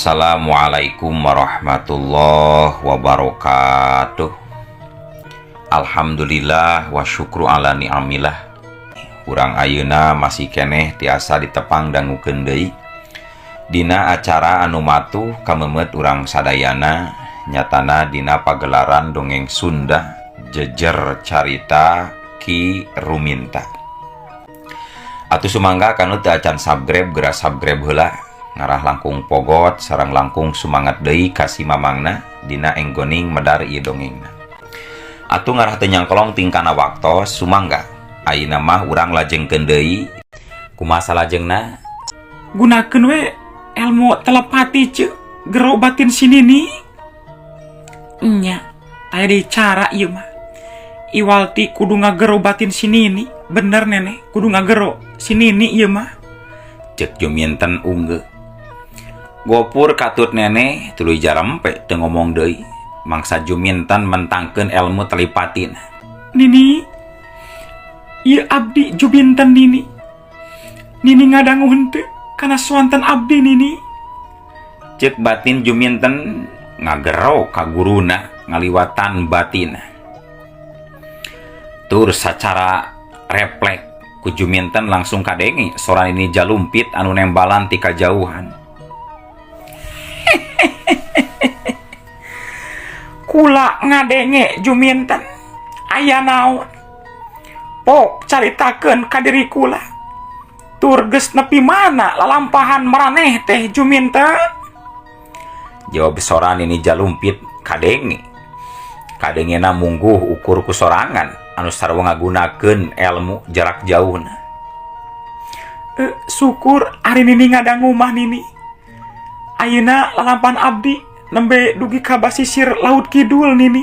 Assalamualaikum warahmatullahi wabarakatuh. Alhamdulillah wa syukru ala ni'amillah. Urang ayeuna masih keneh tiasa ditepang dangukeun deui dina acara anu matuh kamemet urang sadayana, nyatana dina pagelaran dongeng Sunda jejer carita Ki Ruminta. Atuh sumangga kanu teu acan subscribe geura subscribe heula. Ngarah langkung pogot sareng langkung sumangat deui ka si mamangna dina enggoning medar ieu dongengna. Atuh ngarah teu nyangkolong tingkana waktos sumangga ayeuna mah urang lajengkeun deui kumaha salajengna gunakeun we ilmu telepati ceuk gero batin si Nini nya aya deui cara ieu mah Iwalti kudu ngagero batin si Nini bener nenek kudu ngagero si Nini ieu mah cek juminten unggeuh. Gopur katut nenek tuluy jarempe teu ngomong deui mangsa juminten mentangkeun ilmu telipatin. Nini ieu abdi juminten Nini ngadangu henteu kana swanten abdi Nini Cek batin juminten ngagero ka guruna ngaliwatan batin. Tur sacara refleks ku juminten langsung kadenge sora ini jalumpit anu nembalan ti kajauhan. Kula ngadenge juminten aya naon pok caritakeun ka diri kula tur geus nepi mana lalampahan maraneh teh juminten. Jawab soran ini jalumpit kadengena mungguh ukur ku sorangan anu sarua ngagunakeun ilmu jarak jauhna. Syukur ari Nini ngadangu mah Nini ayeuna lalampahan abdi nembe dugi ka basisir laut kidul Nini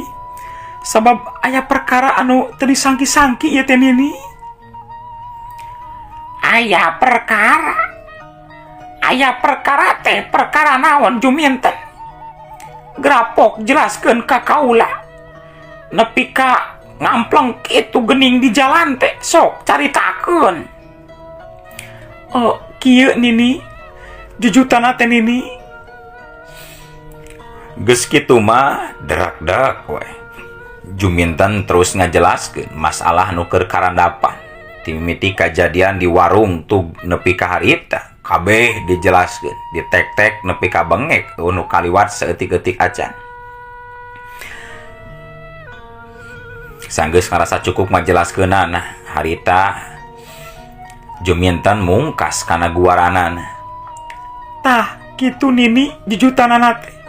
sabab aya perkara anu teu disangki-sangki ieu teh Nini. Aya perkara teh perkara naon juminten grapok jelaskeun ka kaula nepi ka ngampleng kitu geuning di jalan teh sok caritakeun. Oh kieu Nini jujutana teh Nini. Geus kitu mah derak-derak we. Juminten terus ngajelaskeun masalah nu keur karandapan. Ti mimiti kajadian di warung tug nepi ka harita kabeh dijelaskeun, ditek-tek nepi ka bengek nu kaliwat saeutik-eutik acan. Sanggeus ngarasa cukup ngajelaskeunana, harita juminten mungkas kana guaranana. Tah kitu Nini jujutanana teh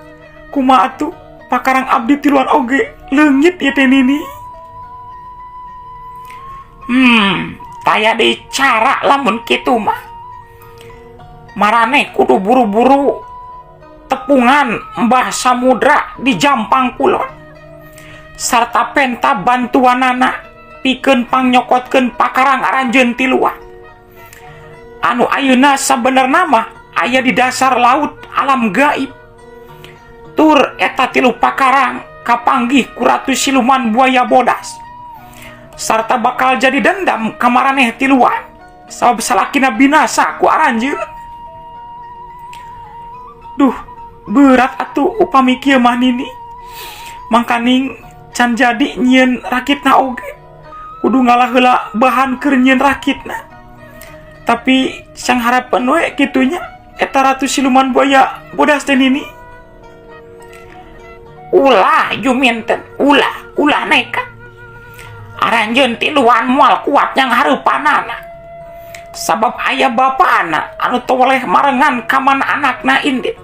kumaha atuh pakarang abdi tiluan oge leungit ieu teh Nini. Taya deui cara lamun kitu mah. Maraneh kudu buru-buru tepungan Mbah Samudra di Jampang Kulon. Sarta penta bantuanana pikeun pangyokotkeun pakarang aranjeun tiluan. Anu ayeuna sabenerna mah aya di dasar laut alam gaib. Tur eta tilu pakarang kapanggih ku Ratu Siluman Buaya Bodas sarta bakal jadi dendam ka maraneh tiluan sabab salakina binasa ku aranjeun. Duh berat atuh upami kieu mah Nini mangkaning can jadi nyieun rakitna oge kudu ngalah heula bahan keur nyieun rakitna tapi sang harapan we kitunya eta Ratu Siluman Buaya Bodas teh Nini. Ulah juminten ulah nekat aranjeun tiluan moal kuat yang hareupanana sabab aya bapana anu toleh marengan ka mana anakna indit.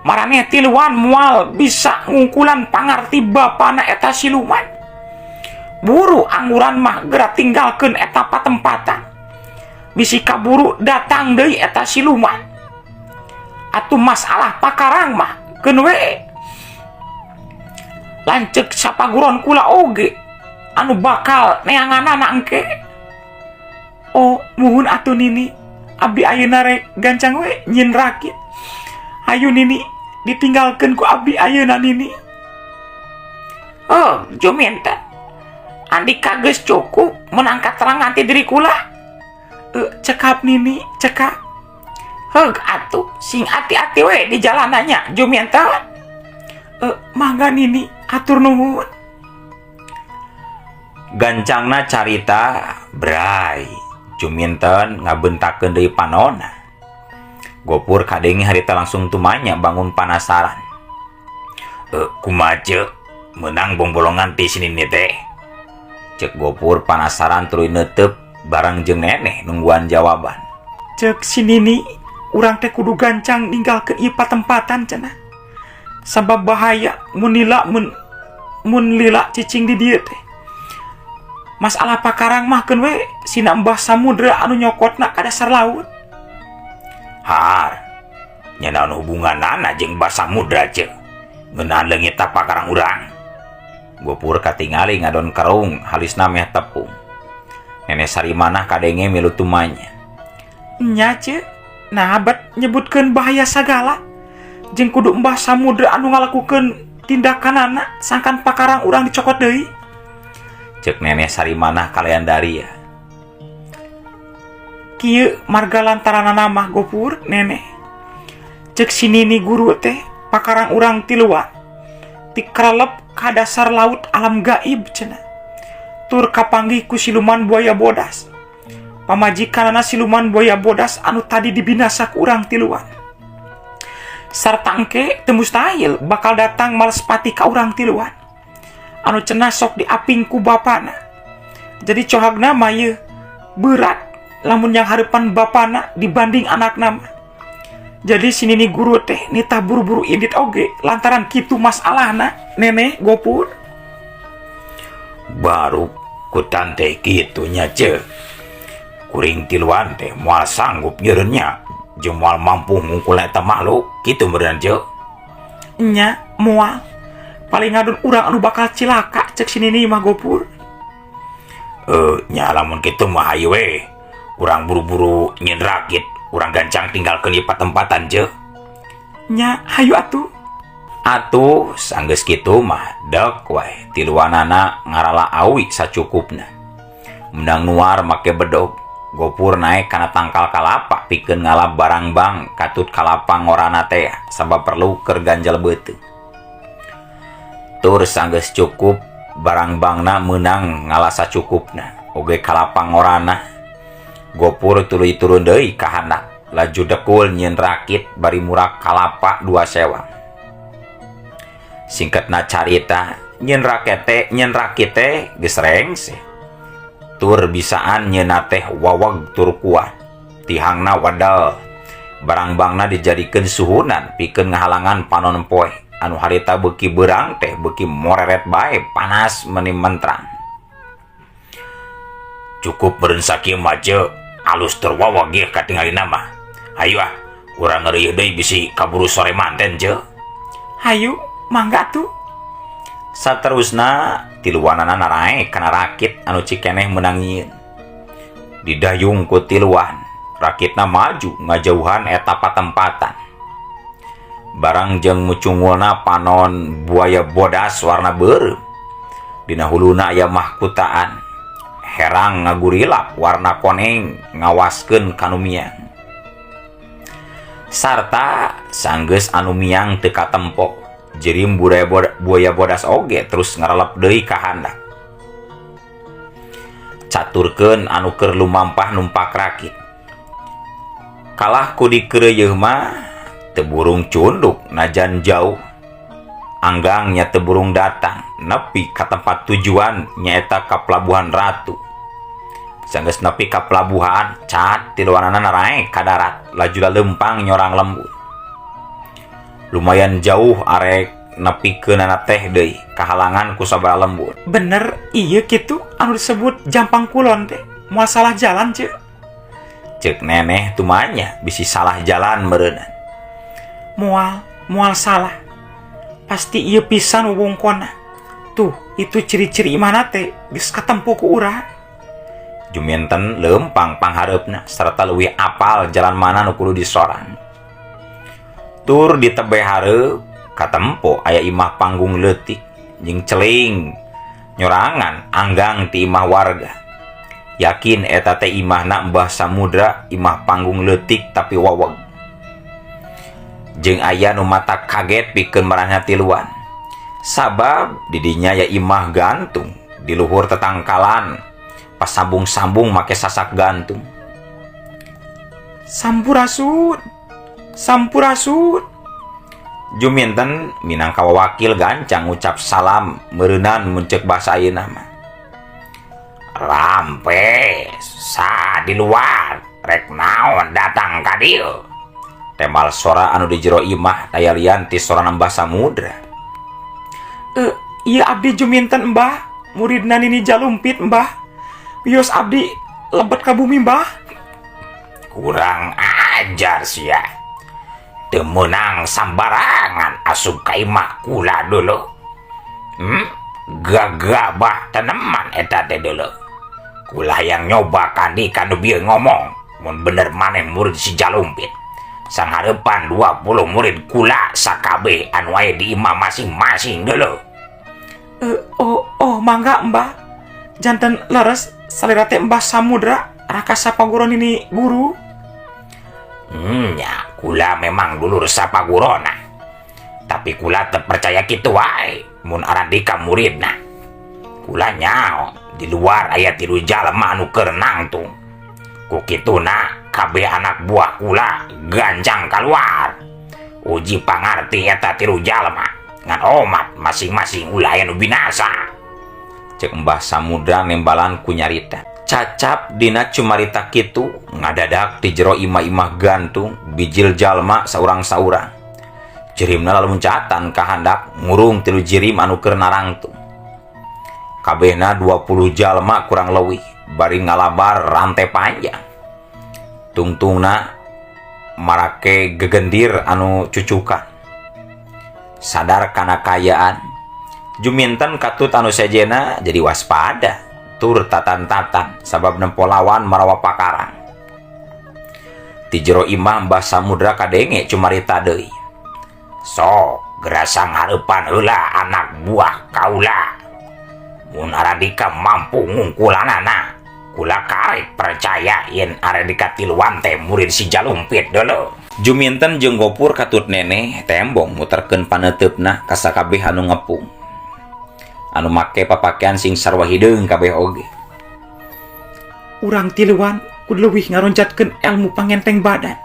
Maraneh tiluan moal bisa ngungkulan pangarti bapana eta siluman. Buru angguran mah geura tinggalkeun eta patempatan bisi kaburu datang deui eta siluman. Atuh masalah pakarang mah keun we lanceuk sapaguron kula oge anu bakal neanganana engke. Oh muhun atuh Nini abdi ayeuna rek gancang we nyieun rakit. Hayu Nini ditinggalkeun ku abdi ayeuna Nini. Oh juminten andika geus cukup mun angkat terangan ti diri kula. Cekap Nini cekap Heg atuh sing hati-hati we di jalanannya Juminten. Mangga nini atur nuhun. Gancangna carita bray Juminten ngabentakeun deui panonna. Gopur kadenge harita langsung tumanya bangun penasaran. Kumaha ceuk menang bongbolongan ti sini teh? Cek Gopur penasaran tuluy neuteup bareng jeung Neneh nungguan jawaban. Cek sinini urang teh kudu gancang ninggalkeun ieu patempatan cenah. Sabab bahaya mun lila cicing di dieu teh. Masalah pakarang mahkeun we sina Mbah Samudra anu nyokotna ka dasar laut. Har, nya naon hubunganana jeung Mbah Samudra ceuk? Ngeunaan leungit pakarang urang. Gopur katingali ngadon karung halisna meh tepung. Nenek Sarimanah kadenge milu tumanya. Nya ceuk, nah abad nyebutkeun bahaya sagala. Jeung kudu Mbah Samudra anu ngalakukeun tindakanana sangkan pakarang urang dicokot deui. Cek Nenek Sarimanah kalian Daria. Kieu marga lantaranana mah Gopur Nenek. Cek sinini guru teh pakarang urang tiluan tikralep ka dasar laut alam gaib cenah. Tur kapanggih ku siluman buaya bodas. Pamajikanana siluman buaya bodas anu tadi dibinasa ku urang tiluan. Sarta engke teu mustahil bakal datang malespati ka urang tiluan. Anu cenah sok diaping ku bapana. Jadi cohagna mah ieu berat lamun yang hareupan bapana dibanding anakna mah. Jadi sinini guru teh nitah buru-buru indit oge lantaran kitu masalahna Nenek Gopur. Baru kutan teh kitu nya ceuk. Kuring tiluan teh moal sanggup nyeureunnya jeung moal mampu ngungkul eta makhluk kitu meureun ceuk. Nya moal paling ngadon urang anu bakal cilaka cek sinini mah Gopur. Nya lamun kitu mah hayu we. Urang buru-buru nyeun rakit, urang gancang tinggalkeun ieu patempatan ceuk. Nya hayu atuh. Atuh sanggeus kitu mah dek wae tiluanana ngarala awi sacukupna. Mendang nuar make bedog, Gopur naik kana tangkal kalapa pikeun ngalap barang bang katut kalapa ngorana teh sabab perlu keur ganjal beuteuh. Tur sanggeus cukup barang bangna meunang ngalah sacukupna oge kalapa ngorana. Gopur tuluy turun deui ka handap laju dekul nyieun rakit bari murak kalapa 2 sewang. Singkatna carita nyieun rakit teh geus rengse. Tur bisaan nyeuna teh wawag tur kuat. Tihangna wadal. Barang bangna dijadikeun suhunan pikeun ngahalangan panon poe. Anu harita beuki beurang teh beuki moreret bae panas meuni mentrang. Cukup meureun sakieu mah ceuk alus tur wawag ieu katingalina mah. Hayu urang ngeureuyeuh deui bisi kaburu sore manten ceuk. Hayu mangga tuh. Saterusna tiluanana naraek kana rakit anu cikeneh meunang nyieun. Didayung ku tiluan, rakitna maju ngajauhan eta patempatan. Barang jeung mucungulna panon buaya bodas warna beureum. Dina huluna aya mahkutaan. Herang ngagurilap warna koneng ngawaskeun kanu miang. Sarta sanggeus anu miang teu katempo. Jirim buaya bodas oge terus ngarelep deui ka handap. Caturkeun anu keur lumampah numpak rakit. Kalah ku dikeureuyeun mah teu burung cunduk najan jauh. Anggangnya teu burung datang nepi ka tempat tujuan nyaeta ka Pelabuhan Ratu. Sanggeus nepi ka pelabuhan, cat tiluanana naraek ka darat laju lempang nyorang lembut. Lumayan jauh arek nepikeunana teh deui kahalangan ku sabaraha lembut. Bener ieu kitu anu disebut Jampang Kulon teh moal salah jalan ceuk. Ceuk Neneh tumanya bisi salah jalan meureunna. Moal salah. Pasti ieu pisan wewengkonna. Tuh, itu ciri-ciri imana teh geus katempo ku urang. Juminten leumpang panghareupna sarta leuwih apal jalan mana nu kudu disorang. Tur di tebeh hareup katempo aya imah panggung leutik jeung celing nyorangan anggang ti imah warga. Yakin eta teh imahna Mbah Samudra, imah panggung leutik tapi waweg. jeung aya nu mata kaget pikeun marana tiluan. Sabab didinya ya imah gantung di luhur tetangkalan pas sambung-sambung make sasak gantung. Sampurasun, sampurasun. Juminten minangka wakil gancang ngucap salam meureunnan muncek basa ayeuna mah. Rampe, sa di luar, rek naon datang ka dieu. Tembal sora anu di jero imah daya lian ti soranana Mbah Samudra. Iya abdi juminten Mbah, muridna Nini Jalumpit Mbah. Wios abdi lebet ka bumi Mbah. Kurang ajar sia. Teu meunang sambarangan asup ka imah kula dulu. Gagabah teneman eta teh dulu. Kula yang nyoba kandi kanu bieu ngomong. Mun bener maneh murid si Jalumpit. Sanghareupan 20 murid kula sakabeh anu aya di imah masing-masing dulu. Mangga Mbah. Janten leres salira teh Mbah Samudra raka sapaguron ini guru. Ya, kula memang dulur sapagurona. Tapi kula teu percaya kitu wae mun arandika muridna. Kula nyao di luar aya 3 jalma anu keur nangtung. Ku kituna kabeh anak buah kula gancang kaluar. Uji pangarti eta 3 jalma ngan omat masing-masing ulah anu binasa. Cek Mbah Samudra nembalan ku nyarita. Cacap dina cumarita kitu ngadadak di jero imah-imah gantung bijil jalma saurang-saurang. Jirimna lalu muncatan kahandak ngurung 3 jirim anu keur narangtung. Kabehna 20 jalma kurang leuwih bari ngalabar rantai panjang. Tungtungna marake gegendir anu cucukan. Sadar kana kayaan, juminten katut anu sejena jadi waspada. Tur tatan-tatan sabab nempo lawan marawa pakarang. Ti jero imah Mbah Samudra kadenge cumarita deui. Sok gerasa ngareupan heula anak buah kaula. Mun arandika mampu ngungkulanana, kula karek percaya yen arandika tiluan teh murid si Jalumpit dulu. Juminten jeung Gopur katut neneh tembong muterkeun paneteupna ka sakabeh anu ngepung. Anu make papakean sing sarwa hideung kabeh oge. Urang tiluan kudu leuwih ngaroncatkeun ilmu pangenteng badan.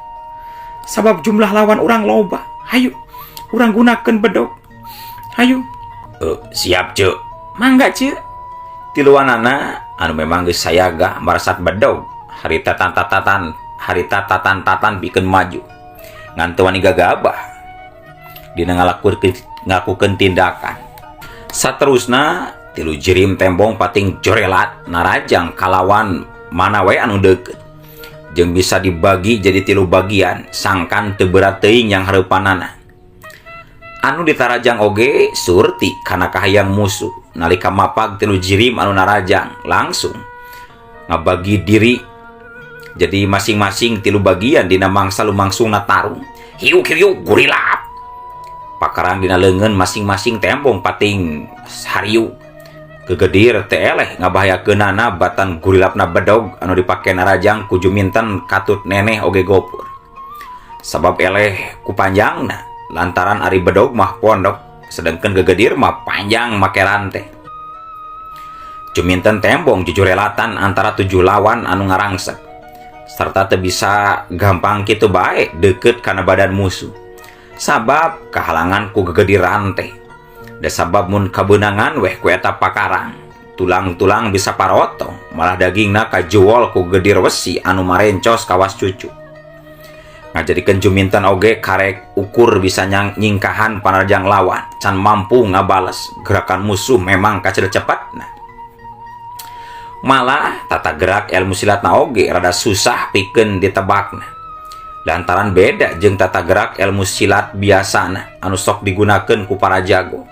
Sabab jumlah lawan urang loba. Hayu, urang gunakeun bedog. Hayu. Siap, Ceu. Mangga, Ceu. Tiluanana anu memang geus sayaga marasat bedog. Harita tatan-tatan pikeun maju. Ngan teu wani gagabah. Dina ngalakukeun tindakan. Saterusna 3 jirim tembong pating jorelat narajang kalawan mana wae anu deukeut. Jeung bisa dibagi jadi 3 bagian sangkan teu berat teuing yang hareupanana. Anu ditarajang oge surti kana kahayang musuh nalika mapag 3 jirim anu narajang langsung ngabagi diri jadi masing-masing 3 bagian dina mangsa lumangsungna tarung. Hiuk gurilap. Pakarang dina leungeun masing-masing tembong pating hariu. Gegedir teu eleh ngabahayakeunana batan gurilapna bedog anu dipake narajang ku juminten katut neneh oge Gopur. Sabab eleh ku panjangna lantaran ari bedog mah pondok sedengkeun gegedir mah panjang make rante. Juminten tembong jujurelatan antara 7 lawan anu ngarangsek. Serta teu bisa gampang kitu bae deukeut kana badan musuh. Sabab kehalangan ku gegedir rante. Da sabab mun kabeunangan weh ku eta pakarang. Tulang-tulang bisa parotong, malah dagingna kajuol ku gedir wesi anu marencos kawas cucu. Ngajadikeun juminten oge karek ukur bisa nyingkahan panarjang lawan, can mampu ngabales gerakan musuh memang kacil cepatna. Malah tata gerak ilmu silatna oge rada susah pikeun ditebakna. Lantaran beda jeung tata gerak ilmu silat biasana anu sok digunakeun ku para jago.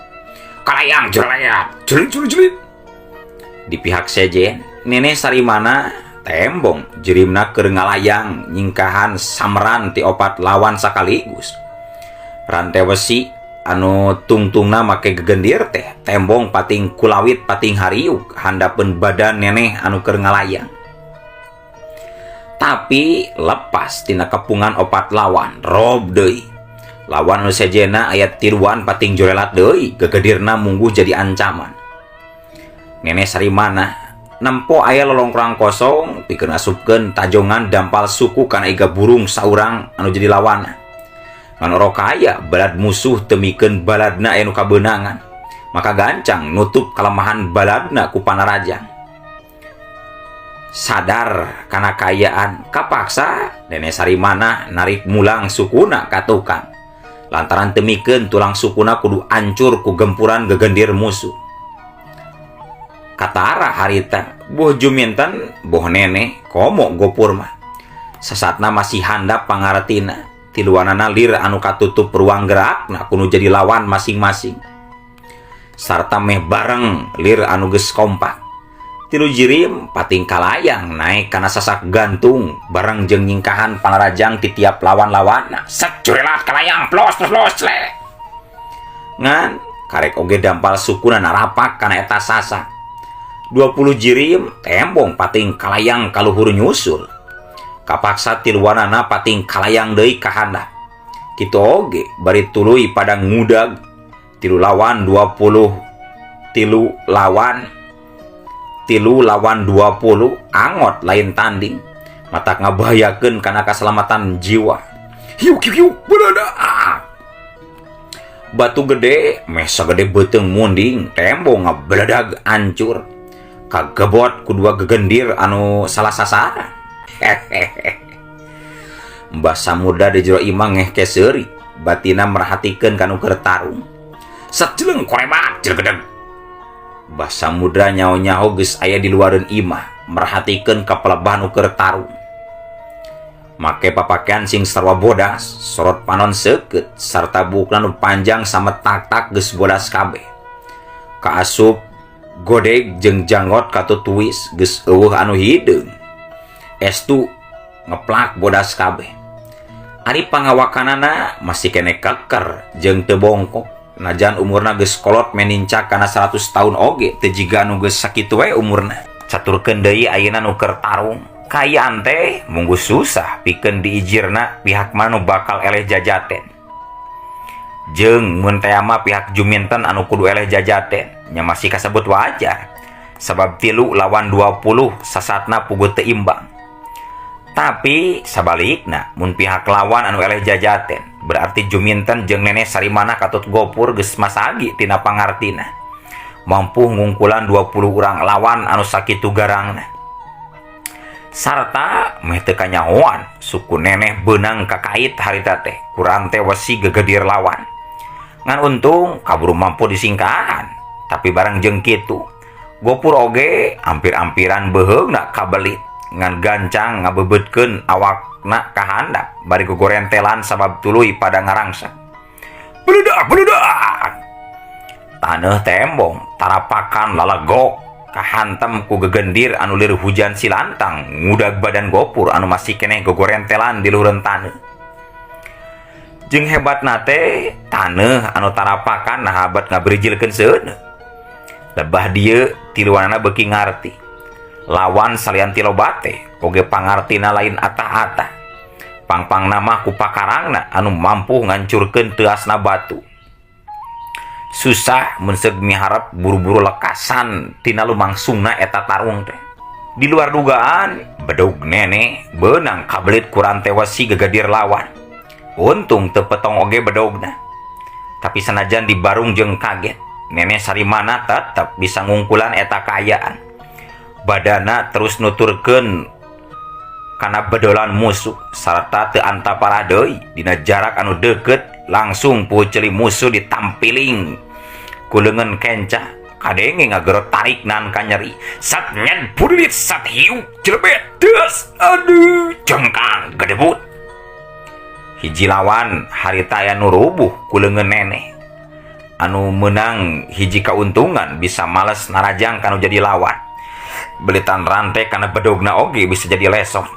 Kalayang jelayat, jelit. Di pihak sejen, Nene Sarimana tembong jirimna keur ngalayang nyingkahan sameran ti 4 lawan sakaligus. Rante wesi anu tungtungna make gegendir teh tembong pating kulawit pating hariuk handapeun badan Neneh anu keur ngalayang. Tapi lepas tina kepungan 4 lawan rob deui. lawan anu sejena ayat tiluan pating jorelat deui gegedirna mungguh jadi ancaman. Nenek Sarimana nempo aya lolongkrang kosong pikeun asupkeun tajongan dampal suku kana iga burung saurang anu jadi lawana. Ngan oroka aya balad musuh temikeun baladna aya nu kabeunangan, maka gancang nutup kelemahan baladna ku panarajang. Sadar kana kayaan kapaksa Nenek Sarimana narik mulang sukuna ka tukang. Lantaran temikeun tulang sukuna kudu ancur ku gempuran gegendir musuh. Katara harita boh juminten boh nene komo Gopur mah sasatna masih handap pangartina tiluanana lir anu katutup ruang gerakna kudu jadi lawan masing-masing sarta meh bareng lir anu geus kompak. Tilu jirim pating kalayang naik kana sasak gantung bareng jeung nyingkahan pangarajang ti tiap lawan-lawanna. Set jurelat kalayang plos le. Ngan karek oge dampal sukuna narapak kana eta sasak. 20 jirim tembong pating kalayang kaluhur nyusul. Kapaksa tiluanana pating kalayang deui ka handap. Kitu oge bari tuluy pada ngudag tilu lawan 20 angot lain tanding matak ngabahayakeun kana kaselamatan jiwa. Hiu berada. Batu gede meh sagede beuteung munding tembong ngabeledag ancur kagebot kudua gegendir anu salah sasaran. Mbah Samudra di jero imah ngeh keseuri batina merhatikeun kanu keur tarung. Sajeleng korebat jelgedeg. Mbah Samudra nyaho-nyaho geus aya di luareun imah merhatikeun ka pelebah nu keur tarung. Make papakean sing sarwa bodas, sorot panon seukeut sarta buukna nu panjang sametak-tak geus bodas kabeh. Kaasup godeg jeung janggot katutuis geus eueuh anu hideung. Estu ngeplak bodas kabeh. Ari pangawakanana masih kene keker jeung teu bongkok. Najan umurna geus kolot menincak kana 100 tahun oge teu jiga anu geus sakitu we umurna. Caturkeun deui ayeuna nu keur tarung. Kayaan teh munggu susah pikeun diijirna pihak manu bakal eleh jajaten. Jeung mun teh mah pihak juminten anu kudu eleh jajaten nya masih kasebut wajar. Sabab 3 lawan 20 sasatna puguh teu imbang. Tapi sabalikna mun pihak lawan anu eleh jajaten berarti juminten jeung Nenek Sarimana katut Gopur geus masagi tina pangartina. Mampu ngungkulan 20 urang lawan anu sakitu garangna. Sarta meh teu kanyahoan suku neneh beunang kakait harita teh kurang teh wesi gegedir lawan. Ngan untung kaburu mampu disingkahan. Tapi barang jeung kitu Gopur oge ampir-ampiran beheungna kabelit ngan gancang ngabebeutkeun awakna ka handap bari gogorentelan sabab tuluy pada ngarangsak. Beledak. Taneuh tembong tarapakan lalegok kahantem ku gegendir anu lir hujan silantang ngudag badan Gopur anu masih keneh gogorentelan di luhureun taneuh. Jeung hebatna teh taneuh anu tarapakan nahabat ngabrijilkeun seuneu. Lebah dieu tiluanana beuki ngarti. Lawan salian tilobate oge pangartina lain atah-atah. Pangpangna mah ku pakarangna anu mampu ngancurkeun teasna batu. Susah mun seug miharep buru-buru lekasan tina lumangsungna eta tarung teh. Di luar dugaan, bedog nene beunang kabelit kurang tewasi gegadir lawan. Untung teu petong oge bedogna. Tapi sanajan dibarung jeung kaget, Nenek Sarimana tetep bisa ngungkulan eta kaayaan. Badana terus nuturkeun kana bedolan musuh sarta teu antapara deui dina jarak anu deukeut langsung puceuli musuh ditampiling ku leungeun kenca kadenge ngagerot tarik nan kanyeri sat nyen bulit sat hiu jelebet deus aduh jengkang gedebut hiji lawan harita aya nu rubuh ku leungeun neneh anu menang hiji kauntungan bisa males narajang kanu jadi lawan belitan rantai kana bedogna oge bisa jadi lesot.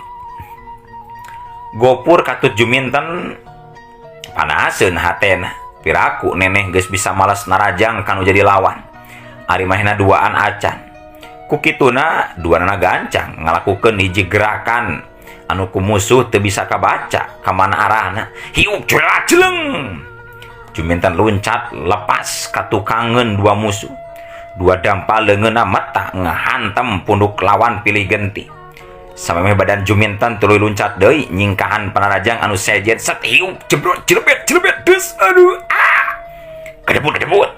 Gopur katut juminten panaseun hatena piraku neneh geus bisa males narajang kanu jadi lawan. Ari mahina duaan acan. Ku kituna duanana gancang ngalakukeun hiji gerakan anu ku musuh teu bisa kabaca kamana arahna. Hiup jelat jeleng. Juminten luncat lepas katukangen dua musuh. Dua dampa leungeunna mata ngahantem punduk lawan pilih genti. Samemeh badan Juminten tuluy luncat deui nyingkahan panarajang anu sejen set hiup jebrot jelebet deus aduh kedebut.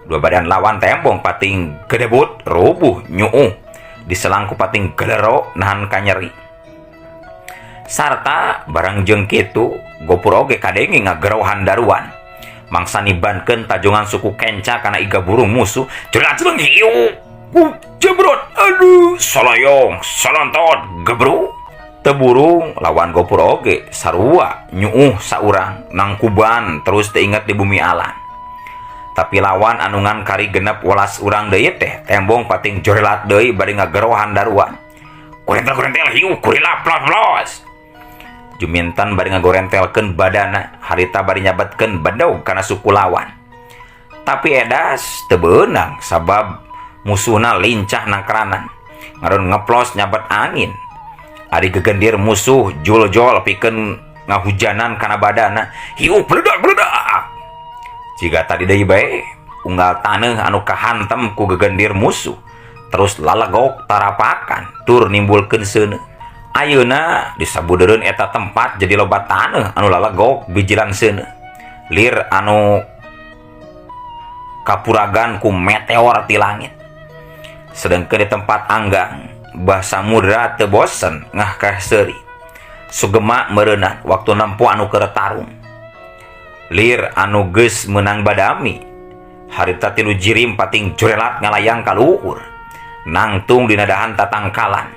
Dua badan lawan tembong pating kedebut rubuh nyuuh diselangku pating gelero nahan kanyeri. Sarta barang jeung kitu Gopur oge kadenge ngagerohan daruan. Mangsa nibankeun tajongan suku kenca kana iga burung musuh jelat jeleng hiup jebrot aduh soloyong solontot gebruk. Teu burung lawan Gopur oge sarua nyuuh saurang nangkuban terus teu inget di bumi alan. Tapi lawan anungan kari genep 11 urang deui teh tembong pating jorelat deui bari ngagerohan daruan. Kurentel hiup kurila plos. Juminten bari ngagorentelkeun badana harita bari nyabetkeun bedog kana suku lawan. Tapi edas teu beunang sabab musuhna lincah nangkaranan ngaron ngeplos nyabet angin. Ari gegendir musuh jol-jol pikeun ngahujanan kana badana hiup bledak. Jika tadi deui bae unggal taneuh anu kahantem ku gegendir musuh terus lalegok tarapakan tur nimbulkeun seuneu. Ayeuna di sabudeureun eta tempat jadi loba taneuh anu lalegok bijilan seuneu. Lir anu kapuragan ku meteor ti langit. Sedengkeun di tempat anggang Bah Samudra teu bosen ngah kah seuri. Sugema meureunna waktu nempo anu keur tarung. Lir anu geus meunang badami harita tilu jirim pating jorelat ngalayang ka luhur nangtung dina dahan tatangkalan.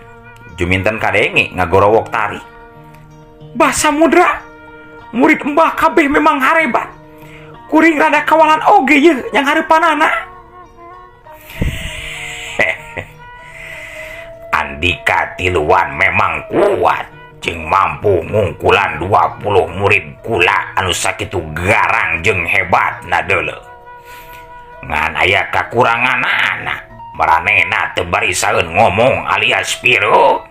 Juminten kadenge ngagorowok tari. Bah Samudra, murid Mbah kabeh memang harebat. Kuring rada kawalan oge ye yang hareupanana. Andika tiluan memang kuat jeung mampu ngungkulan 20 murid kula anu sakitu garang jeung hebatna deuleu. Ngan aya kakuranganana maranehna teu bari saeun ngomong alias piro.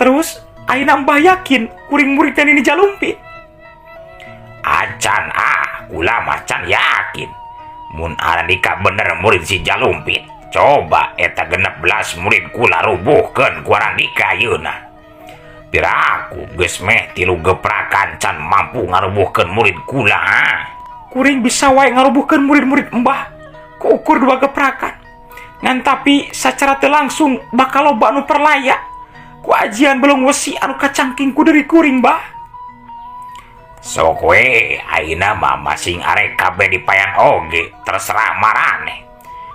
Terus ayeuna Mbah yakin kuring murid teh ini jalumpit. Acan kula macan yakin mun Andika bener murid si jalumpit. Coba eta 16 murid kula rubuhkeun ku Andika ayeuna. Piraku geus meh 3 geprakan can mampu ngarubuhkeun murid kula. Kuring bisa wae ngarubuhkeun murid-murid Mbah ku ukur 2 geprakan. Ngan tapi sacara teu langsung bakal loba anu perlaya ku ajian belum wesi anu kacangking ku deuri kuring Mbah. Sok we ayeuna mah masing arek kabeh dipayan oge terserah maraneh.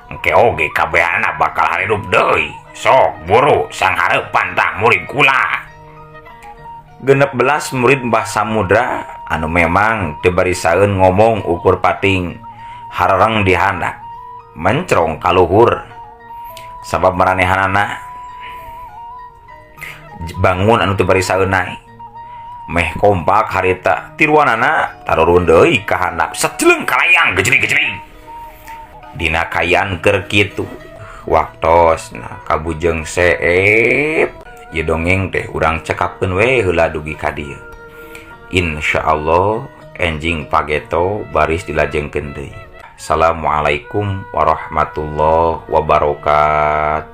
Engke oge kabehana bakal haredup deui. Sok buru sang hareupan tah murid kula. 16 murid Mbah Samudra anu memang teu bari saeun ngomong ukur pating harereng di handap mencrong ka luhur. Sabab maranehanana bangun anu teu bari saeun naik. Meh kompak harita tiruanana tarurun deui ka handap sajeleng kalayang gejring-gejring. Dina kayan keur kitu waktosna kabujeng seep ieu dongeng teh urang cekapkeun we heula dugi ka dieu. Insyaallah enjing pageto baris dilajengkeun deui. Assalamualaikum warahmatullahi wabarakatuh.